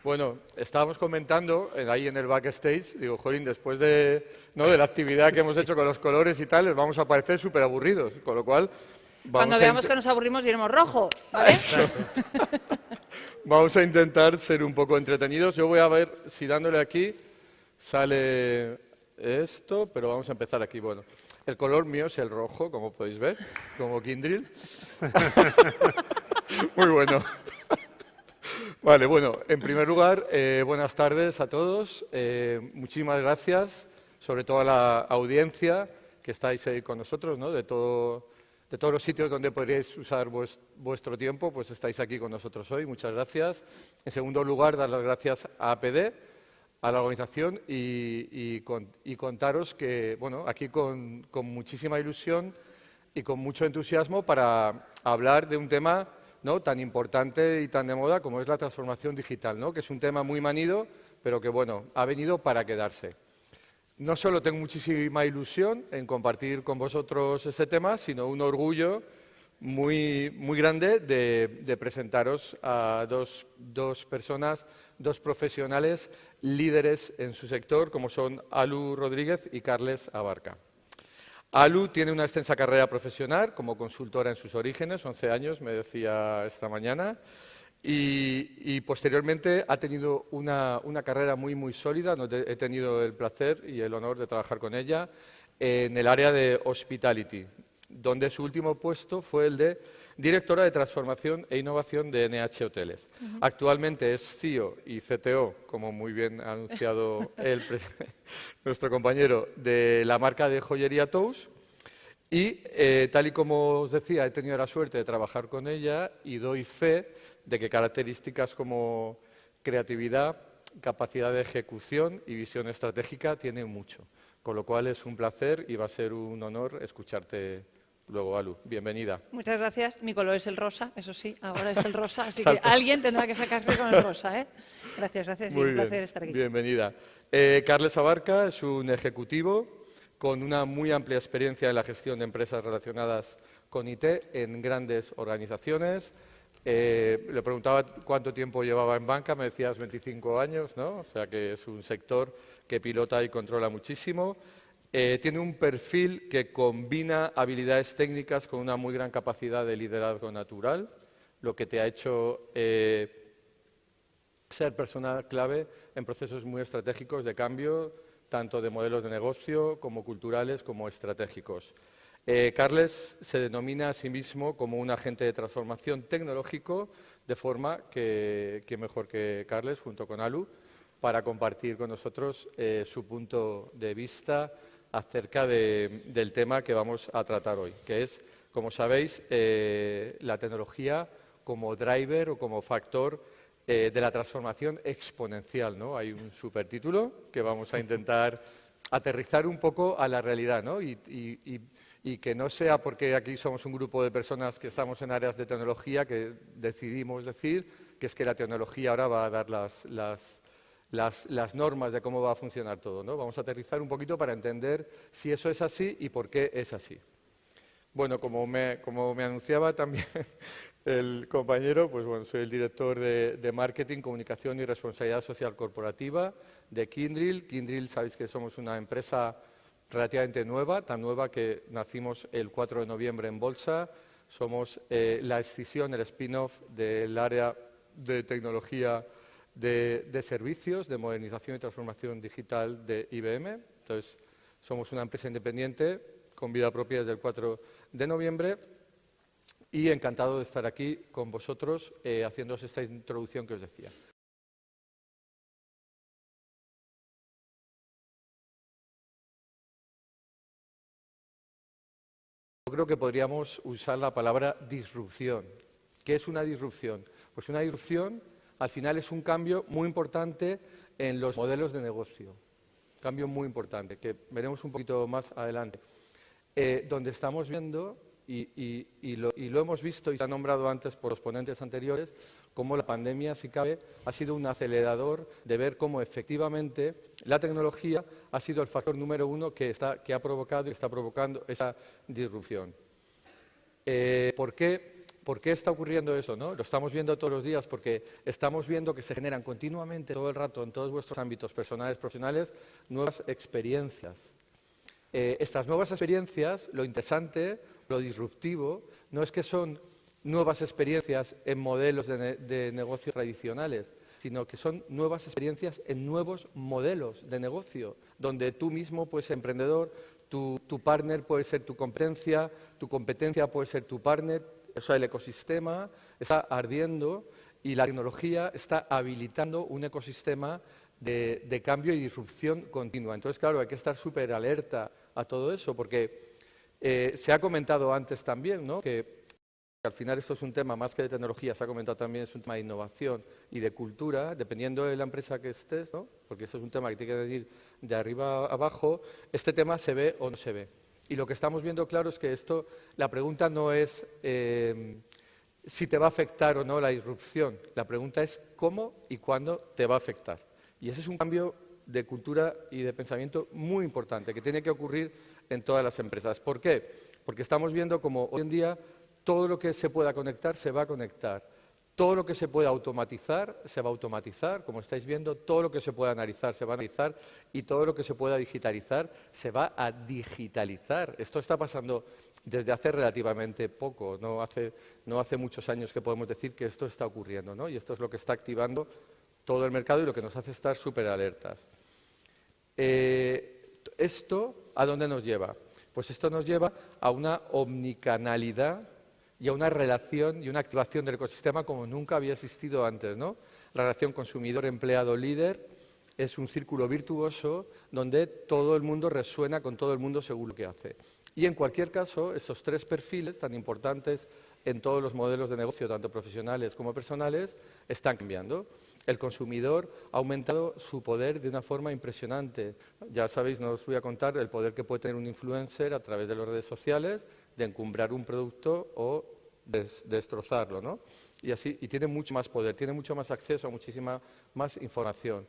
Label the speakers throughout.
Speaker 1: Bueno, estábamos comentando ahí en el backstage, digo, jolín, después de, ¿no?, de la actividad que hemos hecho con los colores y tal, les vamos a parecer súper aburridos, con lo cual...
Speaker 2: Cuando veamos que nos aburrimos diremos rojo, ¿vale?
Speaker 1: Vamos a intentar ser un poco entretenidos. Yo voy a ver si dándole aquí sale esto, pero vamos a empezar aquí. Bueno, el color mío es el rojo, como podéis ver, como Kyndryl. Muy bueno. Vale, bueno, en primer lugar, buenas tardes a todos. Muchísimas gracias, sobre todo a la audiencia que estáis ahí con nosotros, ¿no? De todos los sitios donde podríais usar vuestro tiempo, pues estáis aquí con nosotros hoy. Muchas gracias. En segundo lugar, dar las gracias a APD, a la organización y contaros que, bueno, aquí con muchísima ilusión y con mucho entusiasmo para hablar de un tema, ¿no?, tan importante y tan de moda como es la transformación digital, ¿no?, que es un tema muy manido, pero que, bueno, ha venido para quedarse. No solo tengo muchísima ilusión en compartir con vosotros ese tema, sino un orgullo muy grande de presentaros a dos personas, dos profesionales líderes en su sector, como son Alu Rodríguez y Carles Abarca. Alu tiene una extensa carrera profesional como consultora en sus orígenes, 11 años, me decía esta mañana, y posteriormente ha tenido una carrera muy sólida. He tenido el placer y el honor de trabajar con ella en el área de hospitality, donde su último puesto fue el de directora de transformación e innovación de NH Hoteles. Actualmente es CEO y CTO, como muy bien ha anunciado nuestro compañero, de la marca de joyería Tous. Y, tal y como os decía, he tenido la suerte de trabajar con ella y doy fe de que características como creatividad, capacidad de ejecución y visión estratégica tiene mucho. Con lo cual es un placer y va a ser un honor escucharte luego, Alu. Bienvenida.
Speaker 2: Muchas gracias. Mi color es el rosa, eso sí, ahora es el rosa, así que alguien tendrá que sacarse con el rosa, ¿eh? Gracias,
Speaker 1: Muy
Speaker 2: y un
Speaker 1: bien.
Speaker 2: placer estar aquí.
Speaker 1: Bienvenida. Carles Abarca es un ejecutivo con una muy amplia experiencia en la gestión de empresas relacionadas con IT en grandes organizaciones. Le preguntaba cuánto tiempo llevaba en banca, me decías 25 años, ¿no? O sea que es un sector que pilota y controla muchísimo. Tiene un perfil que combina habilidades técnicas con una muy gran capacidad de liderazgo natural, lo que te ha hecho ser persona clave en procesos muy estratégicos de cambio, tanto de modelos de negocio como culturales como estratégicos. Carles se denomina a sí mismo como un agente de transformación tecnológico, de forma que mejor que Carles, junto con Alu, para compartir con nosotros su punto de vista acerca del tema que vamos a tratar hoy, que es, como sabéis, la tecnología como driver o como factor de la transformación exponencial, ¿no? Hay un supertítulo que vamos a intentar aterrizar un poco a la realidad, ¿no? Y que no sea porque aquí somos un grupo de personas que estamos en áreas de tecnología que decidimos decir que es que la tecnología ahora va a dar las normas de cómo va a funcionar todo, ¿no? Vamos a aterrizar un poquito para entender si eso es así y por qué es así. Bueno, como me anunciaba también el compañero, pues bueno, soy el director de Marketing, Comunicación y Responsabilidad Social Corporativa de Kyndryl. Kyndryl, sabéis que somos una empresa relativamente nueva, tan nueva que nacimos el 4 de noviembre en bolsa. Somos la escisión, el spin-off del área de tecnología de servicios, de modernización y transformación digital de IBM. Entonces, somos una empresa independiente con vida propia desde el 4 de noviembre y encantado de estar aquí con vosotros haciéndoos esta introducción que os decía. Yo creo que podríamos usar la palabra disrupción. ¿Qué es una disrupción? Pues una disrupción, al final, es un cambio muy importante en los modelos de negocio. Cambio muy importante, que veremos un poquito más adelante. Donde estamos viendo, y lo hemos visto y se ha nombrado antes por los ponentes anteriores, cómo la pandemia, si cabe, ha sido un acelerador de ver cómo efectivamente la tecnología ha sido el factor número uno que ha provocado y está provocando esa disrupción. ¿Por qué ¿Por qué está ocurriendo eso, no? Lo estamos viendo todos los días porque estamos viendo que se generan continuamente, todo el rato, en todos vuestros ámbitos personales, profesionales, nuevas experiencias. Estas nuevas experiencias, lo interesante, lo disruptivo, no es que son nuevas experiencias en modelos de negocio tradicionales, sino que son nuevas experiencias en nuevos modelos de negocio, donde tú mismo puedes ser emprendedor, tu partner puede ser tu competencia puede ser tu partner, o sea, el ecosistema está ardiendo y la tecnología está habilitando un ecosistema de cambio y disrupción continua. Entonces, claro, hay que estar súper alerta a todo eso, porque se ha comentado antes también, ¿no?, que al final esto es un tema más que de tecnología, se ha comentado también, es un tema de innovación y de cultura, dependiendo de la empresa que estés, ¿no?, porque eso es un tema que tiene que venir de arriba a abajo, este tema se ve o no se ve. Y lo que estamos viendo claro es que esto, la pregunta no es si te va a afectar o no la disrupción, la pregunta es cómo y cuándo te va a afectar. Y ese es un cambio de cultura y de pensamiento muy importante, que tiene que ocurrir en todas las empresas. ¿Por qué? Porque estamos viendo como hoy en día todo lo que se pueda conectar se va a conectar. Todo lo que se pueda automatizar se va a automatizar, como estáis viendo, todo lo que se pueda analizar se va a analizar y todo lo que se pueda digitalizar se va a digitalizar. Esto está pasando desde hace relativamente poco, no hace muchos años que podemos decir que esto está ocurriendo, ¿no? Y esto es lo que está activando todo el mercado y lo que nos hace estar súper alertas. ¿Esto a dónde nos lleva? Pues esto nos lleva a una omnicanalidad y a una relación y una activación del ecosistema como nunca había existido antes, ¿no? La relación consumidor-empleado-líder es un círculo virtuoso donde todo el mundo resuena con todo el mundo según lo que hace. Y en cualquier caso, estos tres perfiles tan importantes en todos los modelos de negocio, tanto profesionales como personales, están cambiando. El consumidor ha aumentado su poder de una forma impresionante. Ya sabéis, no os voy a contar el poder que puede tener un influencer a través de las redes sociales, de encumbrar un producto o destrozarlo, ¿no? Y tiene mucho más poder, tiene mucho más acceso a muchísima más información.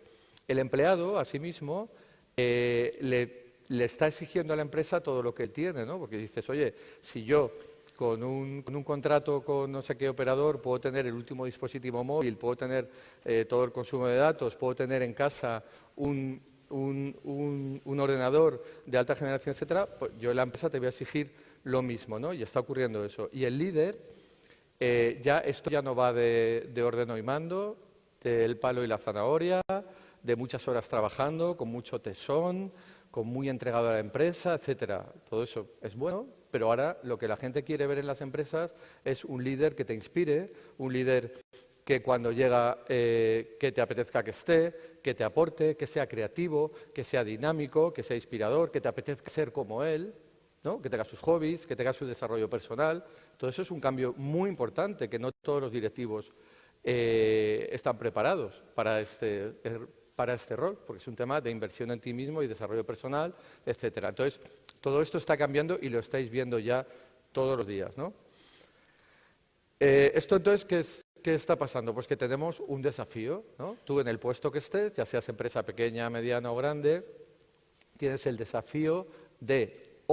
Speaker 1: El empleado, asimismo, le está exigiendo a la empresa todo lo que él tiene, ¿no? Porque dices, oye, si yo con un contrato con no sé qué operador puedo tener el último dispositivo móvil, puedo tener todo el consumo de datos, puedo tener en casa un ordenador de alta generación, etcétera, pues yo en la empresa te voy a exigir lo mismo, ¿no? Y está ocurriendo eso. Y el líder, esto ya no va de ordeno y mando, del palo y la zanahoria, de muchas horas trabajando, con mucho tesón, con muy entregado a la empresa, etcétera. Todo eso es bueno, pero ahora lo que la gente quiere ver en las empresas es un líder que te inspire, un líder que cuando llega que te apetezca que esté, que te aporte, que sea creativo, que sea dinámico, que sea inspirador, que te apetezca ser como él, ¿no? Que tenga sus hobbies, que tenga su desarrollo personal. Todo eso es un cambio muy importante, que no todos los directivos están preparados para este rol, porque es un tema de inversión en ti mismo y desarrollo personal, etcétera. Entonces, todo esto está cambiando y lo estáis viendo ya todos los días, ¿no? Esto entonces, ¿qué está pasando? Pues que tenemos un desafío, ¿no? Tú en el puesto que estés, ya seas empresa pequeña, mediana o grande, tienes el desafío de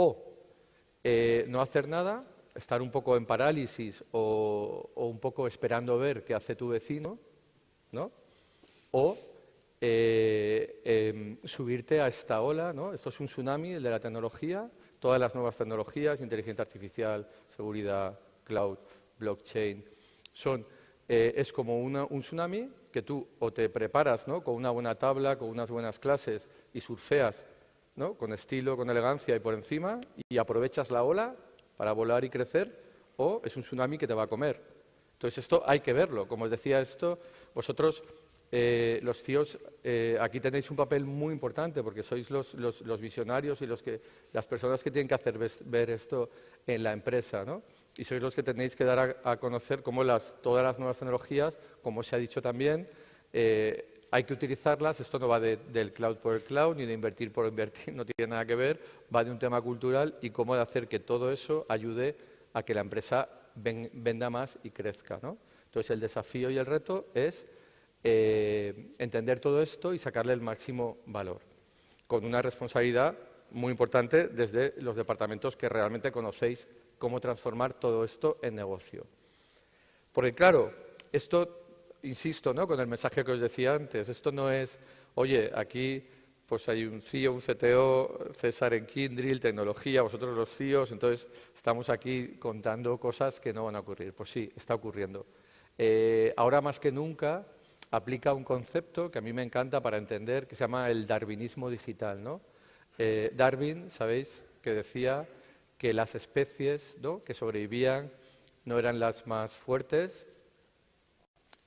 Speaker 1: no hacer nada, estar un poco en parálisis o un poco esperando ver qué hace tu vecino, ¿no? O subirte a esta ola, ¿no? Esto es un tsunami, el de la tecnología, todas las nuevas tecnologías, inteligencia artificial, seguridad, cloud, blockchain, es como un tsunami que tú o te preparas, ¿no?, con una buena tabla, con unas buenas clases y surfeas, ¿no?, con estilo, con elegancia y por encima y aprovechas la ola para volar y crecer, o es un tsunami que te va a comer. Entonces esto hay que verlo. Como os decía esto, vosotros, los CEOs, aquí tenéis un papel muy importante porque sois los visionarios y las personas que tienen que hacer ver esto en la empresa, ¿no? Y sois los que tenéis que dar a conocer cómo todas las nuevas tecnologías, como se ha dicho también, hay que utilizarlas. Esto no va del cloud por el cloud, ni de invertir por invertir, no tiene nada que ver, va de un tema cultural y cómo de hacer que todo eso ayude a que la empresa venda más y crezca, ¿no? Entonces, el desafío y el reto es entender todo esto y sacarle el máximo valor, con una responsabilidad muy importante desde los departamentos que realmente conocéis cómo transformar todo esto en negocio. Porque claro, esto, insisto, ¿no?, con el mensaje que os decía antes, esto no es, oye, aquí pues hay un CEO, un CTO, César en Kyndryl, tecnología, vosotros los CEOs, entonces estamos aquí contando cosas que no van a ocurrir. Pues sí, está ocurriendo. Ahora más que nunca aplica un concepto que a mí me encanta para entender, que se llama el darwinismo digital, ¿no? Darwin, sabéis, que decía que las especies, ¿no?, que sobrevivían no eran las más fuertes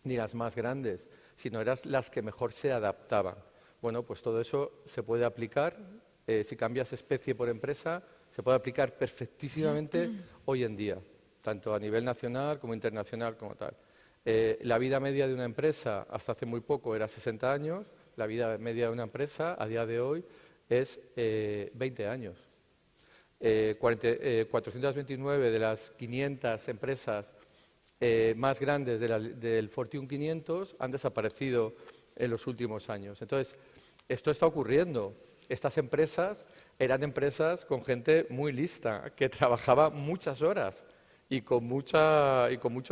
Speaker 1: ni las más grandes, sino eran las que mejor se adaptaban. Bueno, pues todo eso se puede aplicar, si cambias especie por empresa, se puede aplicar perfectísimamente hoy en día, tanto a nivel nacional como internacional como tal. La vida media de una empresa hasta hace muy poco era 60 años, la vida media de una empresa a día de hoy es 20 años. 429 de las 500 empresas más grandes del Fortune 500 han desaparecido en los últimos años. Entonces, esto está ocurriendo. Estas empresas eran empresas con gente muy lista, que trabajaba muchas horas y con mucho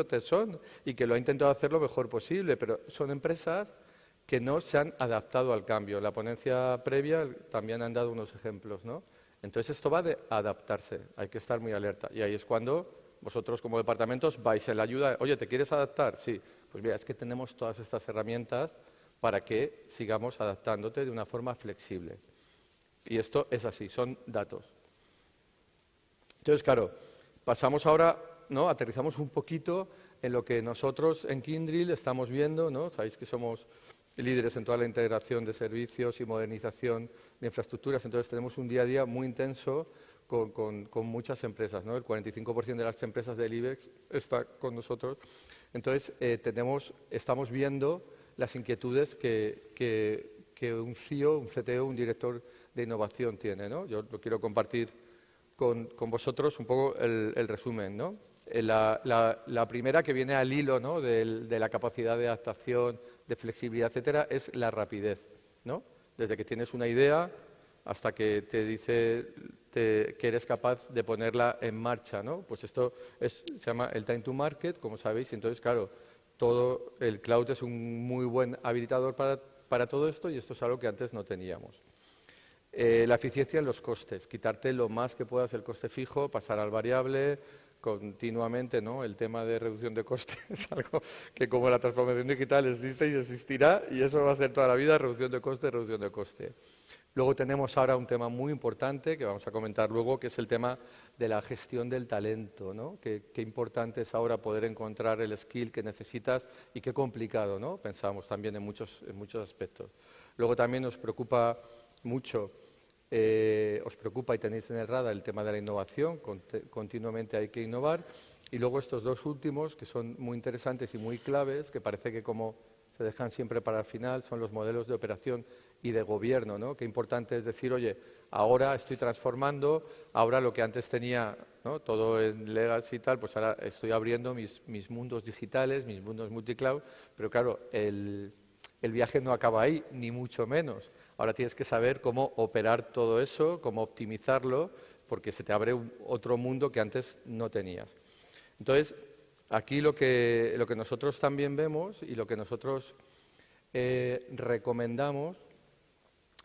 Speaker 1: tesón y que lo ha intentado hacer lo mejor posible, pero son empresas que no se han adaptado al cambio. En la ponencia previa también han dado unos ejemplos, ¿no? Entonces, esto va de adaptarse, hay que estar muy alerta. Y ahí es cuando vosotros, como departamentos, vais en la ayuda. Oye, ¿te quieres adaptar? Sí. Pues mira, es que tenemos todas estas herramientas para que sigamos adaptándote de una forma flexible. Y esto es así, son datos. Entonces, claro, pasamos ahora, ¿no?, aterrizamos un poquito en lo que nosotros en Kyndryl estamos viendo, ¿no? Sabéis que somos líderes en toda la integración de servicios y modernización de infraestructuras, entonces tenemos un día a día muy intenso con muchas empresas, ¿no? El 45% de las empresas del IBEX está con nosotros. Entonces, estamos viendo las inquietudes que un CEO, un CTO, un director de innovación tiene, ¿no? Yo lo quiero compartir con vosotros un poco el resumen, ¿no? La primera, que viene al hilo, ¿no?, de la capacidad de adaptación, de flexibilidad, etcétera, es la rapidez, ¿no? Desde que tienes una idea hasta que te dice que eres capaz de ponerla en marcha, ¿no? Pues esto se llama el time to market, como sabéis, y entonces, claro, todo el cloud es un muy buen habilitador para todo esto, y esto es algo que antes no teníamos. La eficiencia en los costes, quitarte lo más que puedas el coste fijo, pasar al variable continuamente, ¿no? El tema de reducción de costes es algo que, como la transformación digital, existe y existirá, y eso va a ser toda la vida, reducción de coste, reducción de coste. Luego tenemos ahora un tema muy importante que vamos a comentar luego, que es el tema de la gestión del talento, ¿no? Qué importante es ahora poder encontrar el skill que necesitas y qué complicado, ¿no? Pensamos también en muchos aspectos. Luego también nos preocupa mucho, os preocupa y tenéis en el radar el tema de la innovación, continuamente hay que innovar. Y luego estos dos últimos, que son muy interesantes y muy claves, que parece que como se dejan siempre para el final, son los modelos de operación y de gobierno, ¿no? Qué importante es decir, oye, ahora estoy transformando, ahora lo que antes tenía, ¿no?, todo en legacy y tal, pues ahora estoy abriendo mis mundos digitales, mis mundos multicloud, pero claro, el viaje no acaba ahí, ni mucho menos. Ahora tienes que saber cómo operar todo eso, cómo optimizarlo, porque se te abre otro mundo que antes no tenías. Entonces, aquí lo que nosotros también vemos y lo que nosotros recomendamos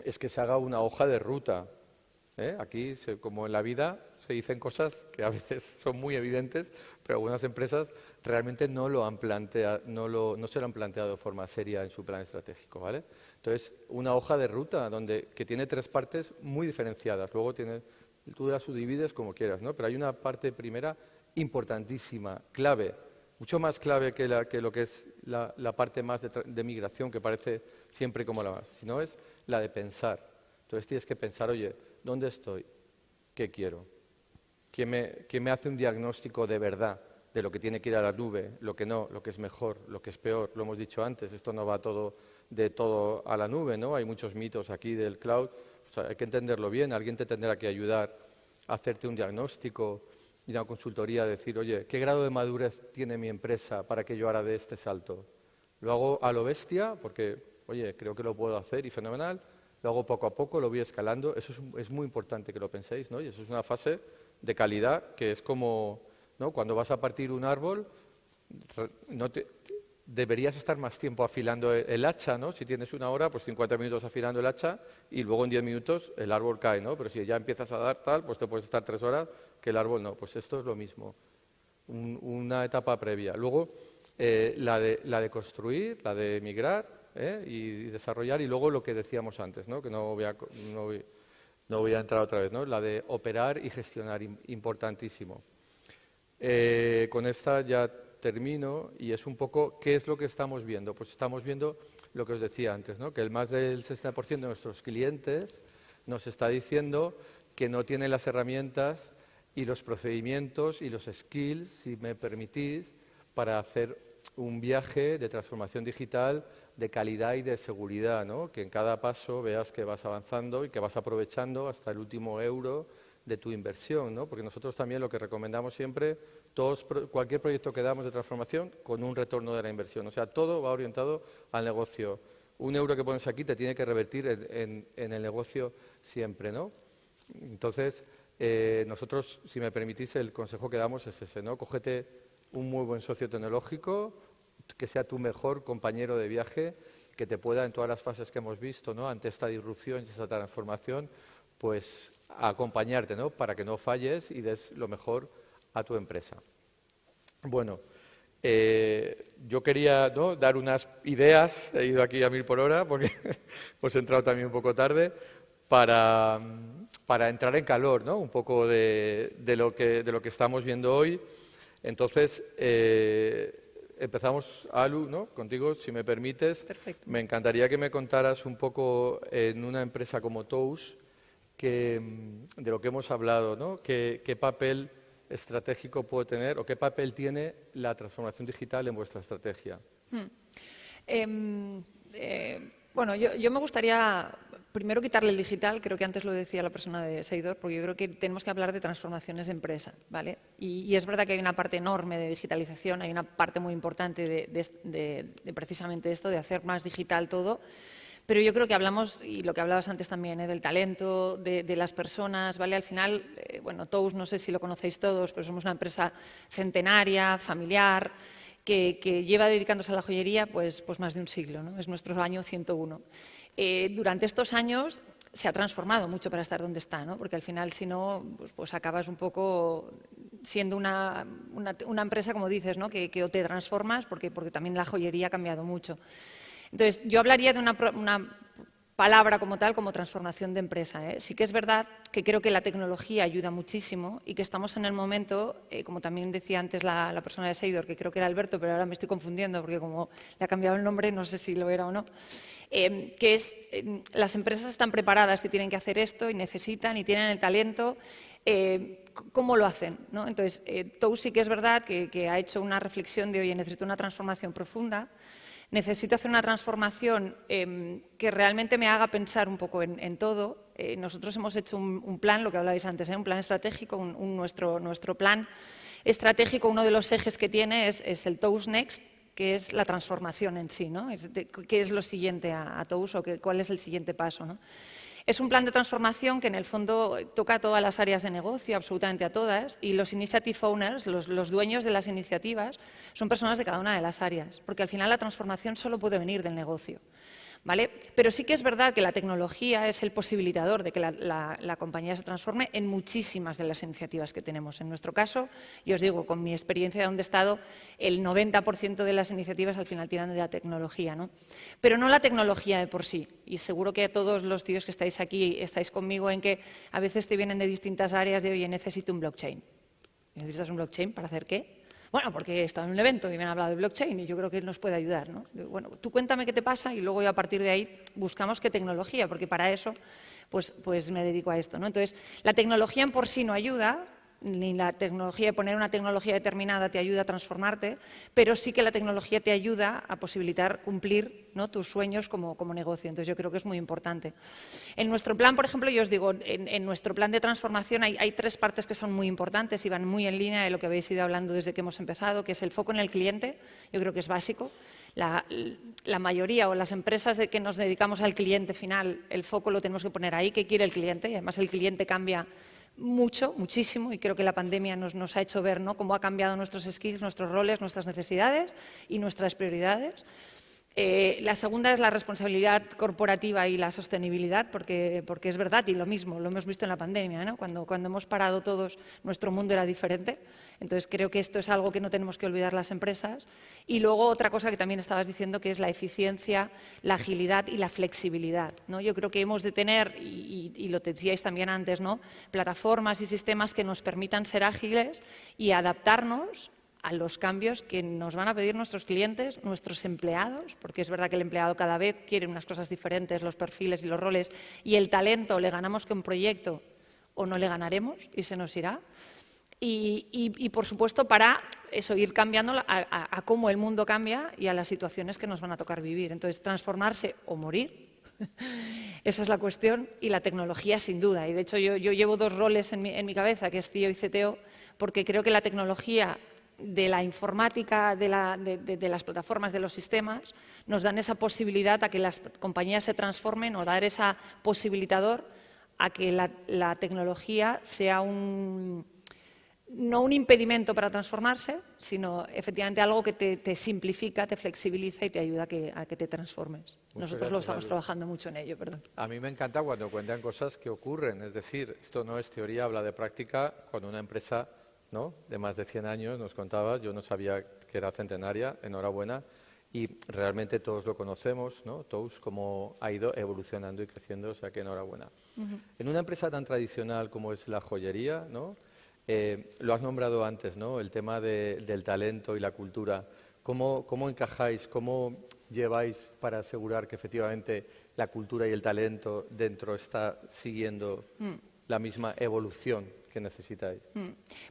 Speaker 1: es que se haga una hoja de ruta. Aquí, como en la vida, se dicen cosas que a veces son muy evidentes, pero algunas empresas realmente no lo han planteado, no se lo han planteado de forma seria en su plan estratégico, ¿vale? Entonces, una hoja de ruta que tiene tres partes muy diferenciadas. Luego tú las subdivides como quieras, ¿no? Pero hay una parte primera importantísima, clave, mucho más clave que lo que es la parte más de migración, que parece siempre como la más, sino es la de pensar. Entonces tienes que pensar, oye, ¿dónde estoy? ¿Qué quiero? ¿Quién me hace un diagnóstico de verdad de lo que tiene que ir a la nube, lo que no, lo que es mejor, lo que es peor? Lo hemos dicho antes, esto no va todo a la nube, ¿no? Hay muchos mitos aquí del cloud, pues hay que entenderlo bien, alguien te tendrá que ayudar a hacerte un diagnóstico y una consultoría, decir, oye, ¿qué grado de madurez tiene mi empresa para que yo ahora dé este salto? Lo hago a lo bestia porque, oye, creo que lo puedo hacer y fenomenal. Lo hago poco a poco, lo voy escalando. Eso es muy importante que lo penséis, ¿no? Y eso es una fase de calidad que es como, ¿no?, cuando vas a partir un árbol, deberías estar más tiempo afilando el hacha, ¿no? Si tienes 1 hora, pues 50 minutos afilando el hacha y luego en 10 minutos el árbol cae, ¿no? Pero si ya empiezas a dar tal, pues te puedes estar 3 horas que el árbol no. Pues esto es lo mismo, una etapa previa. Luego, la de construir, la de migrar y desarrollar, y luego lo que decíamos antes, ¿no? Que no voy a entrar otra vez, ¿no? La de operar y gestionar, importantísimo. Con esta ya termino y es un poco ¿qué es lo que estamos viendo? Pues estamos viendo lo que os decía antes, ¿no? Que el más del 60% de nuestros clientes nos está diciendo que no tienen las herramientas y los procedimientos y los skills, si me permitís, para hacer un viaje de transformación digital de calidad y de seguridad, ¿no? Que en cada paso veas que vas avanzando y que vas aprovechando hasta el último euro de tu inversión, ¿no? Porque nosotros también lo que recomendamos siempre, cualquier proyecto que damos de transformación, con un retorno de la inversión. O sea, todo va orientado al negocio. 1 euro que pones aquí te tiene que revertir en el negocio siempre, ¿no? Entonces, nosotros, si me permitís, el consejo que damos es ese, ¿no? Cógete un muy buen socio tecnológico, que sea tu mejor compañero de viaje, que te pueda, en todas las fases que hemos visto, ¿no? Ante esta disrupción y esta transformación, pues acompañarte, ¿no? Para que no falles y des lo mejor a tu empresa. Bueno, yo quería, ¿no?, dar unas ideas, he ido aquí a 1000 por hora porque os he entrado también un poco tarde, para entrar en calor, ¿no?, un poco de lo que estamos viendo hoy. Entonces, empezamos, Alu, ¿no?, contigo, si me permites.
Speaker 2: Perfecto.
Speaker 1: Me encantaría que me contaras un poco en una empresa como Tous, de lo que hemos hablado, ¿no? ¿Qué papel estratégico puede tener o qué papel tiene la transformación digital en vuestra estrategia?
Speaker 2: Bueno, yo me gustaría primero quitarle el digital, creo que antes lo decía la persona de Seidor, porque yo creo que tenemos que hablar de transformaciones de empresa, ¿vale? Y es verdad que hay una parte enorme de digitalización, hay una parte muy importante de precisamente esto, de hacer más digital todo. Pero yo creo que hablamos, y lo que hablabas antes también, del talento, de las personas, ¿vale? Al final, bueno, Tous, no sé si lo conocéis todos, pero somos una empresa centenaria, familiar, que lleva dedicándose a la joyería pues más de un siglo, ¿no? Es nuestro año 101. Durante estos años se ha transformado mucho para estar donde está, ¿no? Porque al final, si no, pues acabas un poco siendo una empresa, como dices, ¿no? Que o te transformas, porque también la joyería ha cambiado mucho. Entonces, yo hablaría de una palabra como tal, como transformación de empresa, ¿eh? Sí que es verdad que creo que la tecnología ayuda muchísimo y que estamos en el momento, como también decía antes la persona de Seidor, que creo que era Alberto, pero ahora me estoy confundiendo porque como le ha cambiado el nombre, no sé si lo era o no, que es, las empresas están preparadas y tienen que hacer esto y necesitan y tienen el talento. ¿Cómo lo hacen, ¿no? Entonces, Tous sí que es verdad que ha hecho una reflexión de, oye, necesito una transformación profunda. Necesito hacer una transformación que realmente me haga pensar un poco en todo. Nosotros hemos hecho un plan, lo que hablabais antes, un plan estratégico, nuestro plan estratégico, uno de los ejes que tiene es el Tous Next, que es la transformación en sí, ¿no? ¿Qué es lo siguiente a Tous o cuál es el siguiente paso, ¿no? Es un plan de transformación que en el fondo toca a todas las áreas de negocio, absolutamente a todas, y los initiative owners, los dueños de las iniciativas, son personas de cada una de las áreas, porque al final la transformación solo puede venir del negocio, ¿vale? Pero sí que es verdad que la tecnología es el posibilitador de que la compañía se transforme en muchísimas de las iniciativas que tenemos. En nuestro caso, y os digo, con mi experiencia de donde he estado, el 90% de las iniciativas al final tiran de la tecnología, ¿no? Pero no la tecnología de por sí. Y seguro que todos los tíos que estáis aquí estáis conmigo en que a veces te vienen de distintas áreas de, oye, necesito un blockchain. ¿Necesitas un blockchain para hacer qué? Bueno, porque he estado en un evento y me han hablado de blockchain y yo creo que nos puede ayudar, ¿no? Bueno, tú cuéntame qué te pasa y luego yo a partir de ahí buscamos qué tecnología, porque para eso pues me dedico a esto, ¿no? Entonces, la tecnología en por sí no ayuda, ni la tecnología, poner una tecnología determinada te ayuda a transformarte, pero sí que la tecnología te ayuda a posibilitar cumplir, ¿no?, tus sueños como negocio. Entonces, yo creo que es muy importante. En nuestro plan, por ejemplo, yo os digo, en nuestro plan de transformación hay 3 partes que son muy importantes y van muy en línea de lo que habéis ido hablando desde que hemos empezado, que es el foco en el cliente. Yo creo que es básico. La mayoría o las empresas de que nos dedicamos al cliente final, el foco lo tenemos que poner ahí, qué quiere el cliente, y además el cliente cambia muchísimo, y creo que la pandemia nos ha hecho ver, ¿no?, cómo ha cambiado nuestros skills, nuestros roles, nuestras necesidades y nuestras prioridades. La segunda es la responsabilidad corporativa y la sostenibilidad, porque es verdad, y lo mismo, lo hemos visto en la pandemia, ¿no? Cuando hemos parado todos, nuestro mundo era diferente. Entonces, creo que esto es algo que no tenemos que olvidar las empresas. Y luego, otra cosa que también estabas diciendo, que es la eficiencia, la agilidad y la flexibilidad, ¿no? Yo creo que hemos de tener, y lo decíais también antes, ¿no?, plataformas y sistemas que nos permitan ser ágiles y adaptarnos a los cambios que nos van a pedir nuestros clientes, nuestros empleados, porque es verdad que el empleado cada vez quiere unas cosas diferentes, los perfiles y los roles, y el talento le ganamos con un proyecto o no le ganaremos y se nos irá. Y por supuesto, para eso, ir cambiando a cómo el mundo cambia y a las situaciones que nos van a tocar vivir. Entonces, transformarse o morir, esa es la cuestión, y la tecnología sin duda. Y de hecho, yo llevo dos roles en mi cabeza, que es CEO y CTO, porque creo que la tecnología de la informática, de las plataformas, de los sistemas, nos dan esa posibilidad a que las compañías se transformen, o dar esa posibilitador a que la tecnología sea no un impedimento para transformarse, sino efectivamente algo que te simplifica, te flexibiliza y te ayuda a que te transformes. Nosotros lo estamos trabajando mucho en ello, perdón.
Speaker 1: A mí me encanta cuando cuentan cosas que ocurren, es decir, esto no es teoría, habla de práctica. Cuando una empresa, ¿no?, de más de 100 años, nos contabas, yo no sabía que era centenaria, enhorabuena, y realmente todos lo conocemos, ¿no?, Tous, cómo ha ido evolucionando y creciendo, o sea que enhorabuena. En una empresa tan tradicional como es la joyería, ¿no?, lo has nombrado antes, ¿no?, el tema del talento y la cultura. ¿Cómo encajáis, cómo lleváis para asegurar que efectivamente la cultura y el talento dentro está siguiendo la misma evolución que necesitáis?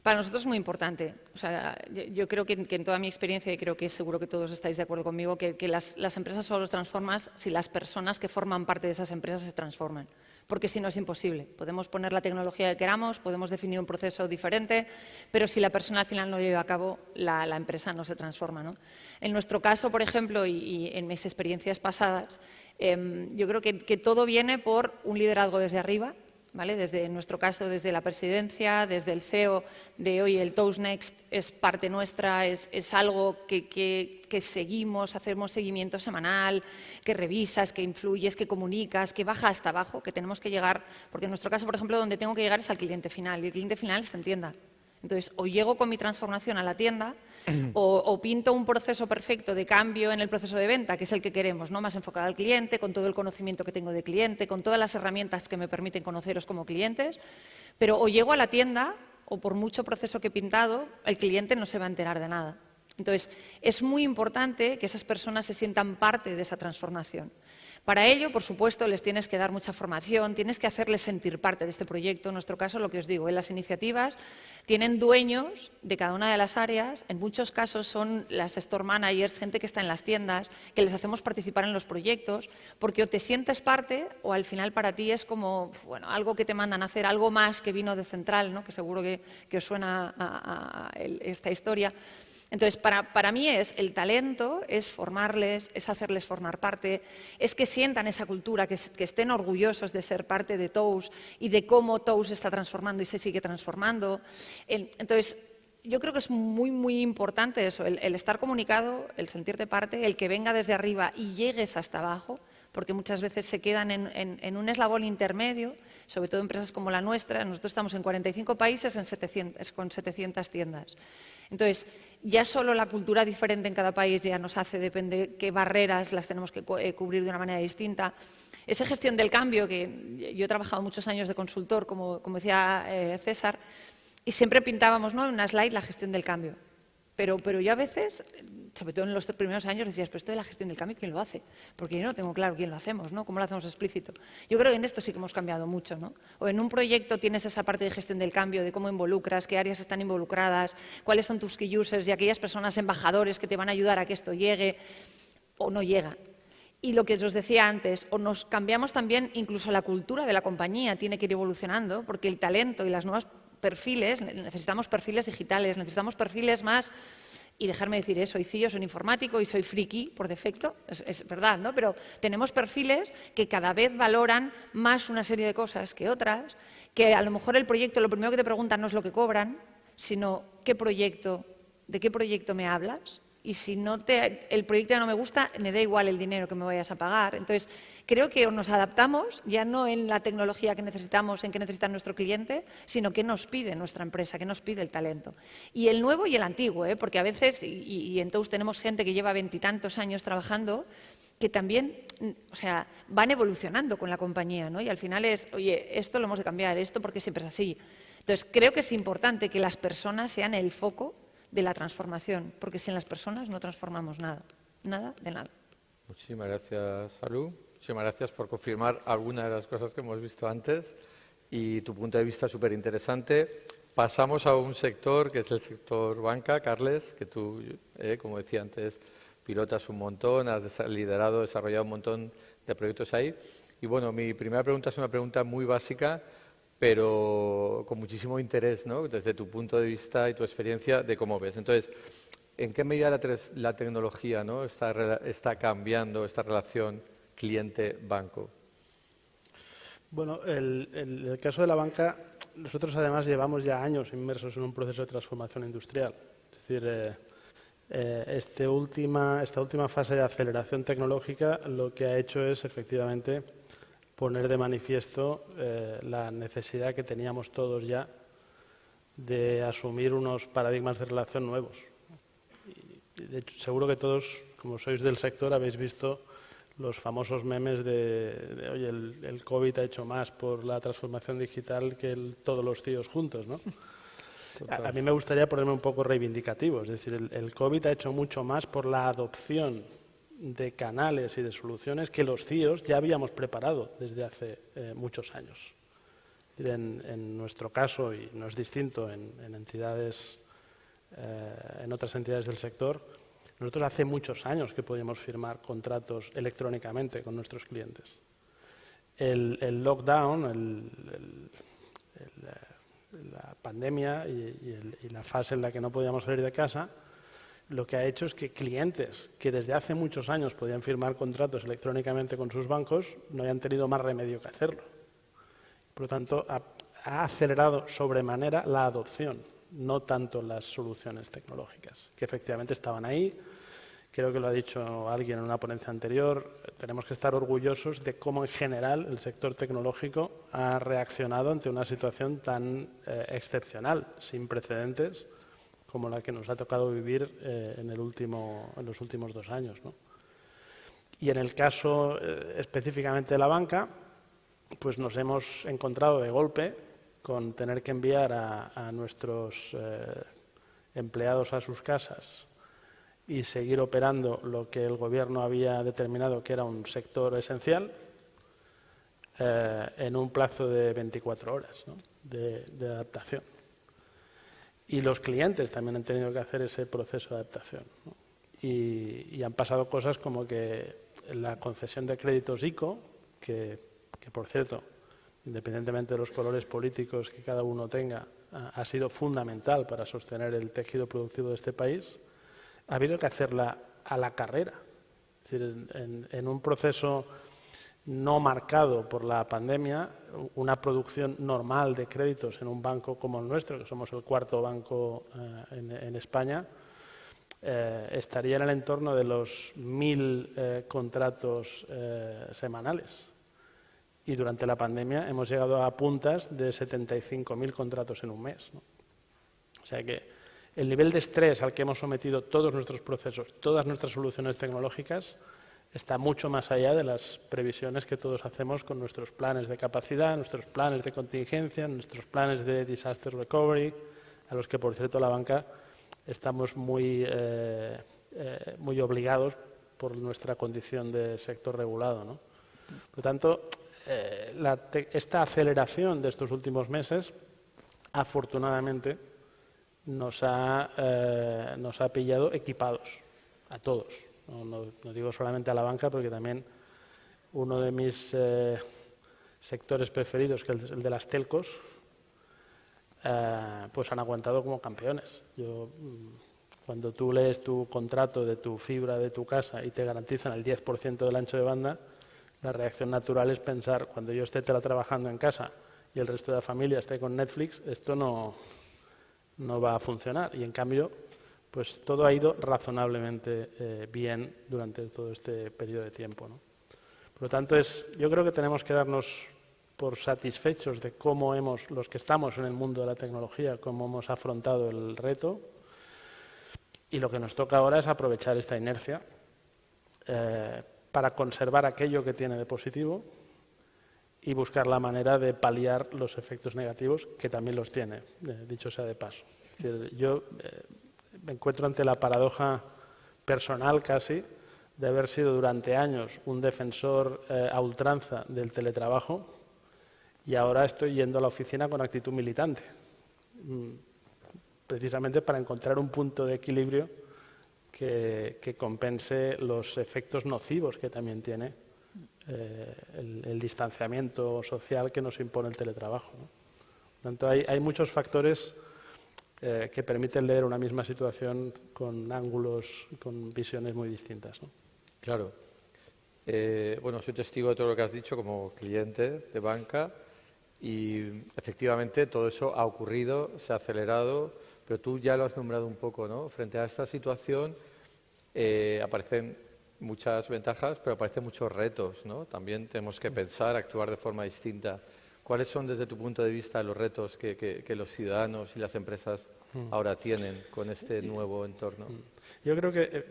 Speaker 2: Para nosotros es muy importante. O sea, yo creo que en toda mi experiencia, y creo que seguro que todos estáis de acuerdo conmigo, que las empresas solo se transforman si las personas que forman parte de esas empresas se transforman. Porque si no es imposible. Podemos poner la tecnología que queramos, podemos definir un proceso diferente, pero si la persona al final no lo lleva a cabo, la empresa no se transforma, ¿no? En nuestro caso, por ejemplo, y en mis experiencias pasadas, yo creo que todo viene por un liderazgo desde arriba, ¿vale? En nuestro caso, desde la presidencia, desde el CEO, de hoy el Tous Next es parte nuestra, es algo que seguimos, hacemos seguimiento semanal, que revisas, que influyes, que comunicas, que baja hasta abajo, que tenemos que llegar, porque en nuestro caso, por ejemplo, donde tengo que llegar es al cliente final, y el cliente final está en tienda. Entonces, o llego con mi transformación a la tienda o pinto un proceso perfecto de cambio en el proceso de venta, que es el que queremos, ¿no?, más enfocado al cliente, con todo el conocimiento que tengo de cliente, con todas las herramientas que me permiten conoceros como clientes, pero o llego a la tienda o por mucho proceso que he pintado, el cliente no se va a enterar de nada. Entonces, es muy importante que esas personas se sientan parte de esa transformación. Para ello, por supuesto, les tienes que dar mucha formación, tienes que hacerles sentir parte de este proyecto. En nuestro caso, lo que os digo, las iniciativas tienen dueños de cada una de las áreas. En muchos casos son las store managers, gente que está en las tiendas, que les hacemos participar en los proyectos, porque o te sientes parte o al final para ti es como, bueno, algo que te mandan a hacer, algo más que vino de central, ¿no?, que seguro que os suena a esta historia. Entonces, para mí el talento, es formarles, es hacerles formar parte, es que sientan esa cultura, que estén orgullosos de ser parte de Tous y de cómo Tous se está transformando y se sigue transformando. Entonces, yo creo que es muy, muy importante eso, el estar comunicado, el sentirte parte, el que venga desde arriba y llegues hasta abajo, porque muchas veces se quedan en un eslabón intermedio, sobre todo empresas como la nuestra. Nosotros estamos en 45 países con 700 tiendas. Entonces, ya solo la cultura diferente en cada país ya nos hace, depende qué barreras las tenemos que cubrir de una manera distinta. Esa gestión del cambio, que yo he trabajado muchos años de consultor, como decía César, y siempre pintábamos, ¿no?, en una slide la gestión del cambio. Pero yo a veces, sobre todo en los primeros años, decías, pero esto de la gestión del cambio, ¿quién lo hace? Porque yo no tengo claro quién lo hacemos, ¿no? ¿Cómo lo hacemos explícito? Yo creo que en esto sí que hemos cambiado mucho, ¿no? O en un proyecto tienes esa parte de gestión del cambio, de cómo involucras, qué áreas están involucradas, cuáles son tus key users y aquellas personas embajadores que te van a ayudar a que esto llegue o no llega. Y lo que os decía antes, o nos cambiamos también, incluso la cultura de la compañía tiene que ir evolucionando, porque el talento y las nuevas perfiles, necesitamos perfiles digitales, necesitamos perfiles más Y dejarme decir eso, y sí, yo soy informático y soy friki por defecto, es verdad, ¿no? Pero tenemos perfiles que cada vez valoran más una serie de cosas que otras, que a lo mejor el proyecto, lo primero que te preguntan no es lo que cobran, sino ¿qué proyecto, de qué proyecto me hablas? Y si el proyecto ya no me gusta, me da igual el dinero que me vayas a pagar. Entonces, creo que nos adaptamos, ya no en la tecnología que necesitamos, en que necesita nuestro cliente, sino que nos pide nuestra empresa, que nos pide el talento. Y el nuevo y el antiguo, porque a veces, y entonces tenemos gente que lleva 20 y tantos años trabajando, que también, o sea, van evolucionando con la compañía, ¿no? Y al final es, oye, esto lo hemos de cambiar, esto porque siempre es así. Entonces, creo que es importante que las personas sean el foco de la transformación, porque sin las personas no transformamos nada, nada de nada.
Speaker 1: Muchísimas gracias, Saru. Muchísimas gracias por confirmar algunas de las cosas que hemos visto antes y tu punto de vista súper interesante. Pasamos a un sector que es el sector banca, Carles, que tú, como decía antes, pilotas un montón, has liderado, desarrollado un montón de proyectos ahí. Y bueno, mi primera pregunta es una pregunta muy básica, pero con muchísimo interés, ¿no? Desde tu punto de vista y tu experiencia de cómo ves. Entonces, ¿en qué medida la tecnología, ¿no? está cambiando esta relación cliente-banco?
Speaker 3: Bueno, el caso de la banca, nosotros además llevamos ya años inmersos en un proceso de transformación industrial. Es decir, esta última fase de aceleración tecnológica lo que ha hecho es efectivamente poner de manifiesto la necesidad que teníamos todos ya de asumir unos paradigmas de relación nuevos. Y de hecho, seguro que todos, como sois del sector, habéis visto los famosos memes de oye, el COVID ha hecho más por la transformación digital que todos los tíos juntos, ¿no? A mí me gustaría ponerme un poco reivindicativo, es decir, el COVID ha hecho mucho más por la adopción de canales y de soluciones que los CIOs ya habíamos preparado desde hace muchos años. En nuestro caso, y no es distinto en otras entidades del sector, nosotros hace muchos años que podíamos firmar contratos electrónicamente con nuestros clientes. El lockdown, la pandemia y la fase en la que no podíamos salir de casa, lo que ha hecho es que clientes que desde hace muchos años podían firmar contratos electrónicamente con sus bancos no hayan tenido más remedio que hacerlo. Por lo tanto, ha acelerado sobremanera la adopción, no tanto las soluciones tecnológicas, que efectivamente estaban ahí. Creo que lo ha dicho alguien en una ponencia anterior. Tenemos que estar orgullosos de cómo en general el sector tecnológico ha reaccionado ante una situación tan excepcional, sin precedentes, como la que nos ha tocado vivir en los últimos 2 años, ¿no? Y en el caso específicamente de la banca, pues nos hemos encontrado de golpe con tener que enviar a nuestros empleados a sus casas y seguir operando lo que el Gobierno había determinado que era un sector esencial en un plazo de 24 horas, ¿no? de adaptación. Y los clientes también han tenido que hacer ese proceso de adaptación, ¿no? Y han pasado cosas como que la concesión de créditos ICO, que por cierto, independientemente de los colores políticos que cada uno tenga, ha sido fundamental para sostener el tejido productivo de este país, ha habido que hacerla a la carrera. Es decir, en un proceso no marcado por la pandemia, una producción normal de créditos en un banco como el nuestro, que somos el 4º banco en España, estaría en el entorno de los 1.000 contratos semanales. Y durante la pandemia hemos llegado a puntas de 75.000 contratos en un mes, ¿no? O sea que el nivel de estrés al que hemos sometido todos nuestros procesos, todas nuestras soluciones tecnológicas, está mucho más allá de las previsiones que todos hacemos con nuestros planes de capacidad, nuestros planes de contingencia, nuestros planes de disaster recovery, a los que, por cierto, la banca estamos muy obligados por nuestra condición de sector regulado, ¿no? Por lo tanto, esta aceleración de estos últimos meses, afortunadamente, nos ha pillado equipados a todos. No digo solamente a la banca, porque también uno de mis sectores preferidos, que es el de las telcos, pues han aguantado como campeones. Yo Cuando tú lees tu contrato de tu fibra de tu casa y te garantizan el 10% del ancho de banda, la reacción natural es pensar, cuando yo esté teletrabajando en casa y el resto de la familia esté con Netflix, esto no va a funcionar. Y en cambio, pues todo ha ido razonablemente bien durante todo este periodo de tiempo, ¿no? Por lo tanto, yo creo que tenemos que darnos por satisfechos de cómo los que estamos en el mundo de la tecnología, cómo hemos afrontado el reto. Y lo que nos toca ahora es aprovechar esta inercia para conservar aquello que tiene de positivo y buscar la manera de paliar los efectos negativos, que también los tiene, dicho sea de paso. Es decir, yo me encuentro ante la paradoja personal casi de haber sido durante años un defensor a ultranza del teletrabajo y ahora estoy yendo a la oficina con actitud militante, precisamente para encontrar un punto de equilibrio que compense los efectos nocivos que también tiene el distanciamiento social que nos impone el teletrabajo, ¿no? Por tanto, hay muchos factores que permiten leer una misma situación con ángulos, con visiones muy distintas, ¿no?
Speaker 1: Claro. Bueno, soy testigo de todo lo que has dicho como cliente de banca y efectivamente todo eso ha ocurrido, se ha acelerado, pero tú ya lo has nombrado un poco, ¿no? Frente a esta situación aparecen muchas ventajas, pero aparecen muchos retos, ¿no? También tenemos que pensar, actuar de forma distinta. ¿Cuáles son, desde tu punto de vista, los retos que los ciudadanos y las empresas ahora tienen con este nuevo entorno?
Speaker 3: Yo creo que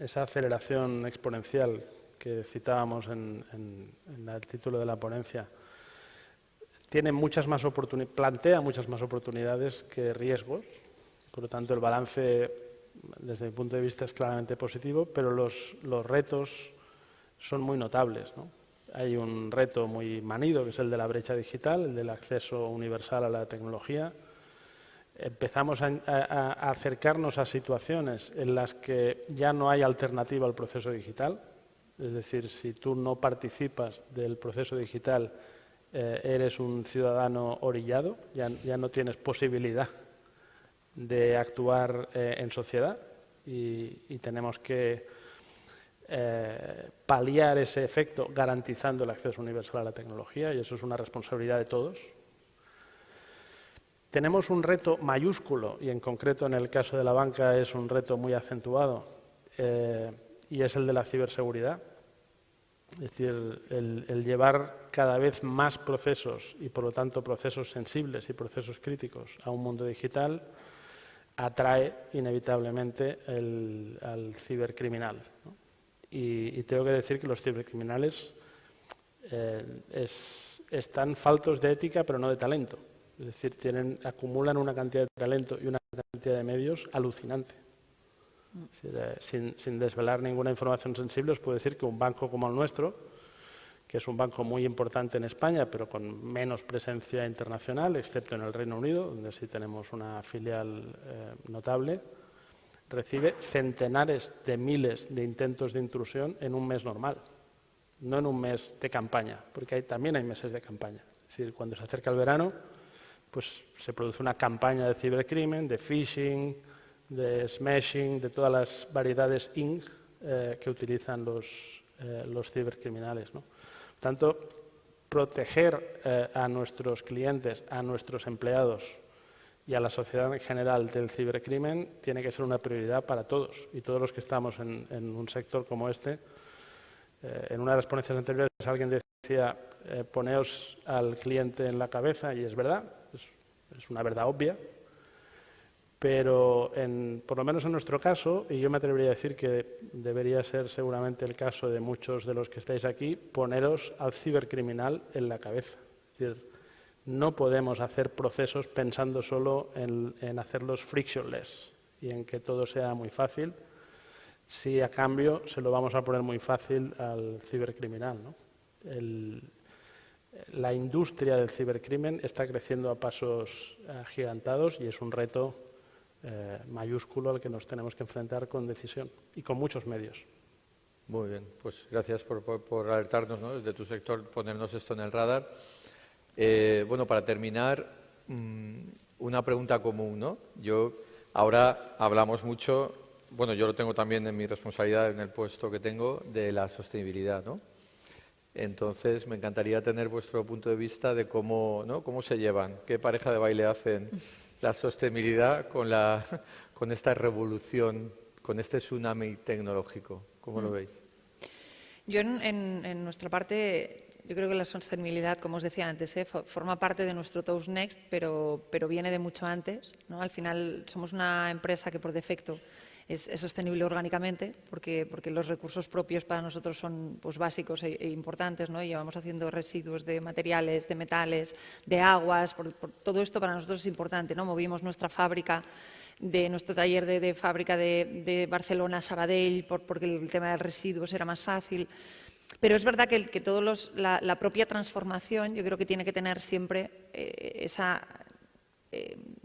Speaker 3: esa aceleración exponencial que citábamos en el título de la ponencia tiene plantea muchas más oportunidades que riesgos. Por lo tanto, el balance, desde mi punto de vista, es claramente positivo, pero los retos son muy notables, ¿no? Hay un reto muy manido, que es el de la brecha digital, el del acceso universal a la tecnología. Empezamos a acercarnos a situaciones en las que ya no hay alternativa al proceso digital. Es decir, si tú no participas del proceso digital, eres un ciudadano orillado, ya no tienes posibilidad de actuar en sociedad y tenemos que paliar ese efecto garantizando el acceso universal a la tecnología, y eso es una responsabilidad de todos. Tenemos un reto mayúsculo, y en concreto en el caso de la banca es un reto muy acentuado, y es el de la ciberseguridad. Es decir, el llevar cada vez más procesos, y por lo tanto procesos sensibles y procesos críticos, a un mundo digital, atrae inevitablemente al cibercriminal, ¿no? Y tengo que decir que los cibercriminales están faltos de ética, pero no de talento. Es decir, acumulan una cantidad de talento y una cantidad de medios alucinante. Es decir, sin desvelar ninguna información sensible, os puedo decir que un banco como el nuestro, que es un banco muy importante en España, pero con menos presencia internacional, excepto en el Reino Unido, donde sí tenemos una filial notable, recibe centenares de miles de intentos de intrusión en un mes normal, no en un mes de campaña, porque también hay meses de campaña. Es decir, cuando se acerca el verano, pues se produce una campaña de cibercrimen, de phishing, de smashing, de todas las variedades ING que utilizan los cibercriminales, ¿no? Por tanto, proteger a nuestros clientes, a nuestros empleados y a la sociedad en general del cibercrimen tiene que ser una prioridad para todos. Y todos los que estamos en un sector como este, en una de las ponencias anteriores alguien decía, poneos al cliente en la cabeza, y es verdad, es una verdad obvia, pero por lo menos en nuestro caso, y yo me atrevería a decir que debería ser seguramente el caso de muchos de los que estáis aquí, poneros al cibercriminal en la cabeza. Es decir, no podemos hacer procesos pensando solo en hacerlos frictionless y en que todo sea muy fácil, si a cambio se lo vamos a poner muy fácil al cibercriminal, ¿no? La industria del cibercrimen está creciendo a pasos agigantados y es un reto mayúsculo al que nos tenemos que enfrentar con decisión y con muchos medios.
Speaker 1: Muy bien, pues gracias por alertarnos, ¿no?, desde tu sector, ponernos esto en el radar. Bueno, para terminar, una pregunta común, ¿no? Yo Ahora hablamos mucho, bueno, yo lo tengo también en mi responsabilidad en el puesto que tengo, de la sostenibilidad, ¿no? Entonces, me encantaría tener vuestro punto de vista de cómo, ¿no?, cómo se llevan, qué pareja de baile hacen la sostenibilidad con esta revolución, con este tsunami tecnológico. ¿Cómo lo veis?
Speaker 2: Yo en nuestra parte, yo creo que la sostenibilidad, como os decía antes, forma parte de nuestro Toast Next, pero viene de mucho antes, ¿no? Al final somos una empresa que por defecto es sostenible orgánicamente, porque los recursos propios para nosotros son pues, básicos e importantes, ¿no? Y llevamos haciendo residuos de materiales, de metales, de aguas, por todo esto para nosotros es importante, ¿no? Movimos nuestra fábrica de nuestro taller de fábrica de Barcelona a Sabadell porque el tema de residuos era más fácil. Pero es verdad que la propia transformación yo creo que tiene que tener siempre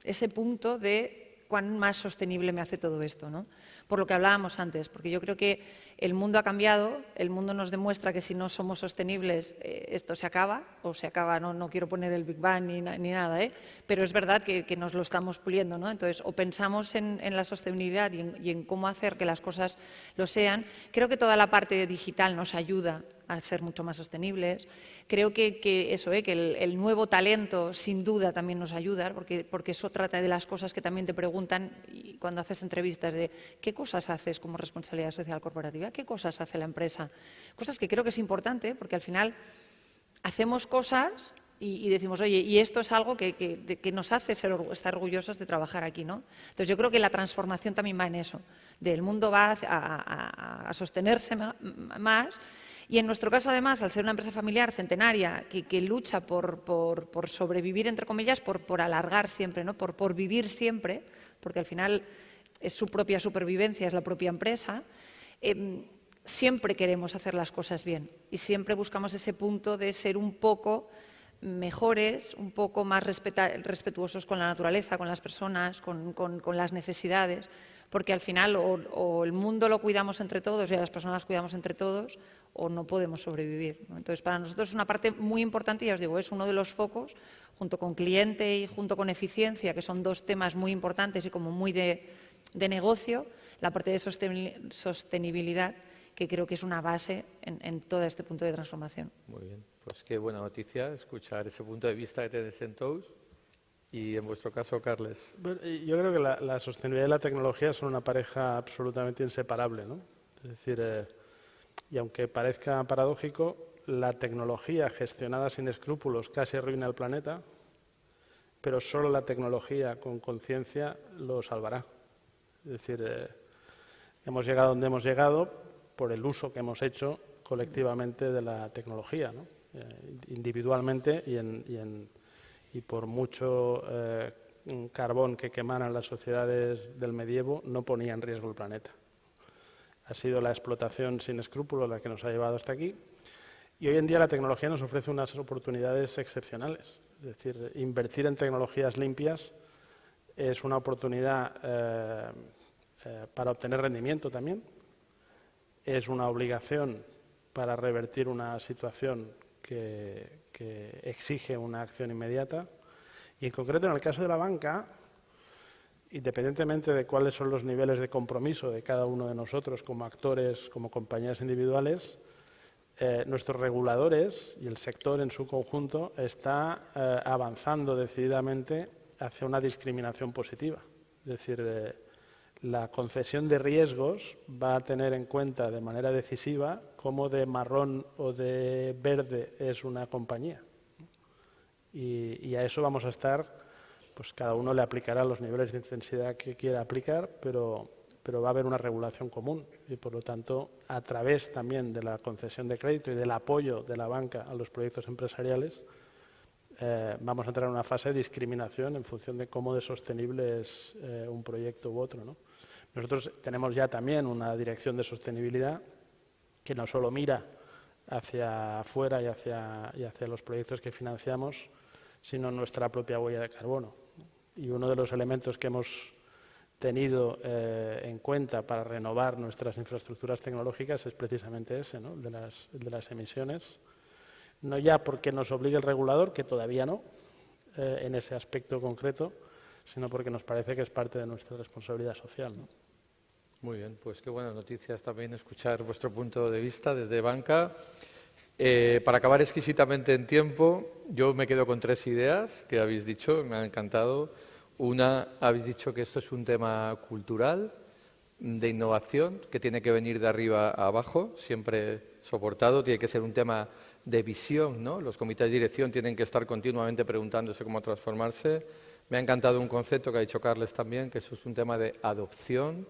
Speaker 2: ese punto de cuán más sostenible me hace todo esto, ¿no? Por lo que hablábamos antes, porque yo creo que el mundo ha cambiado, el mundo nos demuestra que si no somos sostenibles esto se acaba, no quiero poner el Big Bang ni nada, pero es verdad que nos lo estamos puliendo, ¿no? Entonces, o pensamos en la sostenibilidad y en cómo hacer que las cosas lo sean. Creo que toda la parte digital nos ayuda a ser mucho más sostenibles. Creo que el nuevo talento sin duda también nos ayuda, porque eso trata de las cosas que también te preguntan cuando haces entrevistas de qué cosas haces como responsabilidad social corporativa, qué cosas hace la empresa. Cosas que creo que es importante, porque al final hacemos cosas y decimos, oye, y esto es algo que nos hace estar orgullosos de trabajar aquí, ¿no? Entonces yo creo que la transformación también va en eso, del mundo va a sostenerse más. Y en nuestro caso, además, al ser una empresa familiar centenaria que lucha por sobrevivir, entre comillas, por alargar siempre, ¿no? por vivir siempre, porque al final es su propia supervivencia, es la propia empresa, siempre queremos hacer las cosas bien y siempre buscamos ese punto de ser un poco mejores, un poco más respetuosos con la naturaleza, con las personas, con las necesidades, porque al final o el mundo lo cuidamos entre todos y las personas cuidamos entre todos o no podemos sobrevivir, ¿no? Entonces, para nosotros es una parte muy importante, ya os digo, es uno de los focos, junto con cliente y junto con eficiencia, que son dos temas muy importantes y como muy de negocio, la parte de sostenibilidad, que creo que es una base en todo este punto de transformación.
Speaker 1: Muy bien, pues qué buena noticia escuchar ese punto de vista que tenéis en Toast. Y en vuestro caso, Carles.
Speaker 3: Bueno, yo creo que la sostenibilidad y la tecnología son una pareja absolutamente inseparable, ¿no? Es decir, y aunque parezca paradójico, la tecnología gestionada sin escrúpulos casi arruina el planeta, pero solo la tecnología con conciencia lo salvará. Es decir, hemos llegado donde hemos llegado por el uso que hemos hecho colectivamente de la tecnología, ¿no? Individualmente y por mucho carbón que quemaran las sociedades del medievo, no ponía en riesgo el planeta. Ha sido la explotación sin escrúpulos la que nos ha llevado hasta aquí. Y hoy en día la tecnología nos ofrece unas oportunidades excepcionales. Es decir, invertir en tecnologías limpias es una oportunidad para obtener rendimiento también. Es una obligación para revertir una situación que exige una acción inmediata. Y en concreto, en el caso de la banca, independientemente de cuáles son los niveles de compromiso de cada uno de nosotros como actores, como compañías individuales, nuestros reguladores y el sector en su conjunto está avanzando decididamente hacia una discriminación positiva. Es decir, la concesión de riesgos va a tener en cuenta de manera decisiva cómo de marrón o de verde es una compañía. Y a eso vamos a estar, pues cada uno le aplicará los niveles de intensidad que quiera aplicar, pero va a haber una regulación común y, por lo tanto, a través también de la concesión de crédito y del apoyo de la banca a los proyectos empresariales, vamos a entrar en una fase de discriminación en función de cómo de sostenible es un proyecto u otro, ¿no? Nosotros tenemos ya también una dirección de sostenibilidad que no solo mira hacia afuera y hacia los proyectos que financiamos, sino nuestra propia huella de carbono. Y uno de los elementos que hemos tenido en cuenta para renovar nuestras infraestructuras tecnológicas es precisamente ese, ¿no? El de las emisiones. No ya porque nos obligue el regulador, que todavía no, en ese aspecto concreto, sino porque nos parece que es parte de nuestra responsabilidad social, ¿no?
Speaker 1: Muy bien, pues qué buenas noticias también escuchar vuestro punto de vista desde Banca. Para acabar exquisitamente en tiempo, yo me quedo con 3 ideas que habéis dicho, me han encantado. Una, habéis dicho que esto es un tema cultural, de innovación, que tiene que venir de arriba a abajo, siempre soportado, tiene que ser un tema de visión, ¿no? Los comités de dirección tienen que estar continuamente preguntándose cómo transformarse. Me ha encantado un concepto que ha dicho Carles también, que eso es un tema de adopción,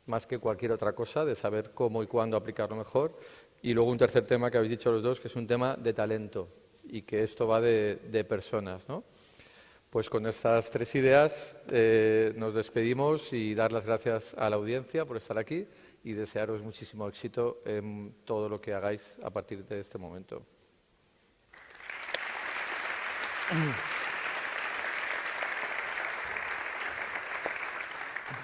Speaker 1: más que cualquier otra cosa, de saber cómo y cuándo aplicarlo mejor. Y luego un tercer tema que habéis dicho los dos, que es un tema de talento y que esto va de personas, ¿no? Pues con estas 3 ideas nos despedimos y dar las gracias a la audiencia por estar aquí y desearos muchísimo éxito en todo lo que hagáis a partir de este momento.